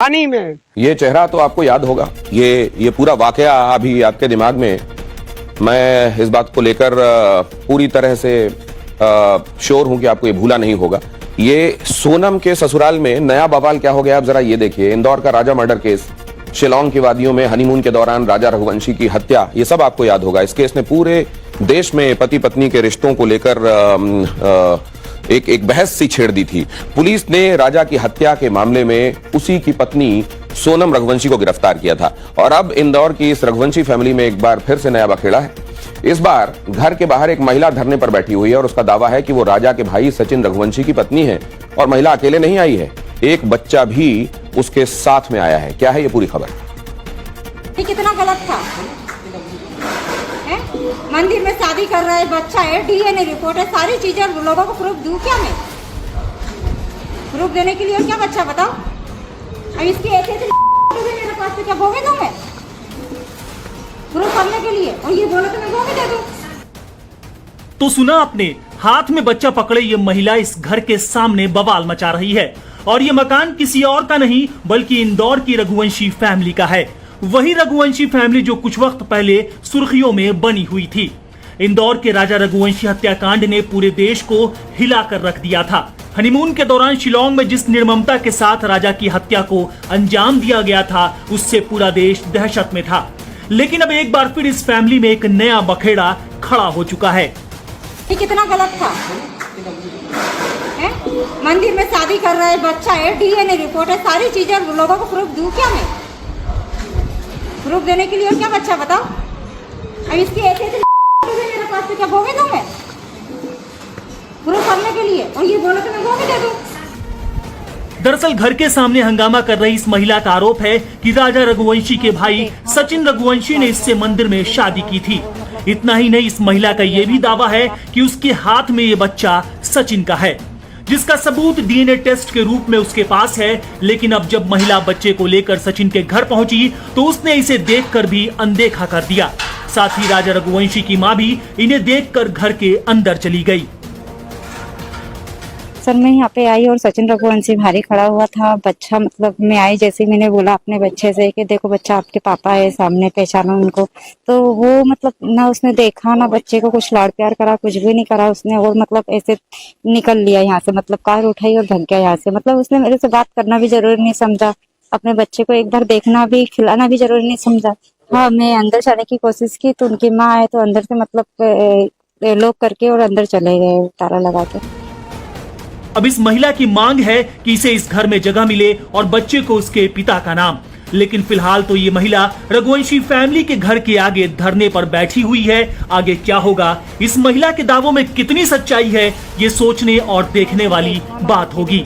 पानी में। ये चेहरा तो आपको याद होगा, ये पूरा वाकया अभी आपके दिमाग में। मैं इस बात को लेकर पूरी तरह से श्योर हूं कि आपको ये भूला नहीं होगा। ये सोनम के ससुराल में नया बवाल क्या हो गया, आप जरा ये देखिए। इंदौर का राजा मर्डर केस, शिलांग की वादियों में हनीमून के दौरान राजा रघुवंशी की हत्या, ये सब आपको याद होगा। इस केस ने पूरे देश में पति पत्नी के रिश्तों को लेकर एक बहस सी छेड़ दी थी। पुलिस ने राजा की हत्या के मामले में उसी की पत्नी सोनम रघुवंशी को गिरफ्तार किया था। और अब इंदौर की इस रघुवंशी फैमिली में एक बार फिर से नया बखेड़ा है। इस बार घर के बाहर एक महिला धरने पर बैठी हुई है और उसका दावा है कि वो राजा के भाई सचिन रघुवंशी की पत्नी है। और महिला अकेले नहीं आई है, एक बच्चा भी उसके साथ में आया है। क्या है ये पूरी खबर? ये कितना गलत था है? मंदिर में शादी कर रहा है, बच्चा है, डीएनए रिपोर्ट है, सारी चीजें लोगों को प्रूफ दूं क्या मैं? प्रूफ देने के लिए क्या बच्चा बताओ? अब इसकी ऐसे मेरे पास तो क्या भोगे दूं मैं? प्रूफ करने के लिए, और ये बोलो तो मैं भोगे दे दूं। तो सुना आपने, हाथ में बच्चा पकड़े ये महिला इस घर के सामने बवाल मचा रही है। और ये मकान किसी और का नहीं बल्कि इंदौर की रघुवंशी फैमिली का है। वही रघुवंशी फैमिली जो कुछ वक्त पहले सुर्खियों में बनी हुई थी। इंदौर के राजा रघुवंशी हत्याकांड ने पूरे देश को हिलाकर रख दिया था। हनीमून के दौरान शिलांग में जिस निर्ममता के साथ राजा की हत्या को अंजाम दिया गया था, उससे पूरा देश दहशत में था। लेकिन अब एक बार फिर इस फैमिली में एक नया बखेड़ा खड़ा हो चुका है। ये कितना गलत था है? मंदिर में शादी कर रहा है, बच्चा है, डीएनए रिपोर्ट है, सारी चीजें लोगों को प्रूफ दूं क्या मैं? प्रूफ देने के लिए क्या बच्चा बताओ? अब इसकी ऐसे मेरे पास तो क्या भोगे दूं मैं? प्रूफ करने के लिए, और ये बोलो तो मैं भोगे दे दूं। दरअसल घर के सामने हंगामा कर रही इस महिला का आरोप है कि राजा रघुवंशी के भाई सचिन रघुवंशी ने इससे मंदिर में शादी की थी। इतना ही नहीं, इस महिला का यह भी दावा है कि उसके हाथ में ये बच्चा सचिन का है, जिसका सबूत डीएनए टेस्ट के रूप में उसके पास है। लेकिन अब जब महिला बच्चे को लेकर सचिन के घर पहुंची तो उसने इसे देखकर भी अनदेखा कर दिया। साथ ही राजा रघुवंशी की मां भी इन्हें देखकर घर के अंदर चली गई। सर मैं यहाँ पे आई और सचिन रघुवंशी भारी खड़ा हुआ था। बच्चा मतलब मैं आई जैसे मैंने बोला अपने बच्चे से कि देखो बच्चा आपके पापा है, सामने पहचानो उनको, तो वो मतलब ना उसने देखा ना बच्चे को कुछ लाड़ प्यार करा, कुछ भी नहीं करा उसने। और मतलब ऐसे निकल लिया यहाँ से, मतलब कार उठाई और भाग गया यहाँ से। मतलब उसने मेरे से बात करना भी जरूरी नहीं समझा, अपने बच्चे को एक बार देखना भी खिलाना भी जरूरी नहीं समझा। हाँ मैं अंदर जाने की कोशिश की तो उनकी माँ आए तो अंदर से मतलब लॉक करके और अंदर चले गए ताला लगा के। अब इस महिला की मांग है कि इसे इस घर में जगह मिले और बच्चे को उसके पिता का नाम। लेकिन फिलहाल तो ये महिला रघुवंशी फैमिली के घर के आगे धरने पर बैठी हुई है। आगे क्या होगा, इस महिला के दावों में कितनी सच्चाई है, ये सोचने और देखने वाली बात होगी।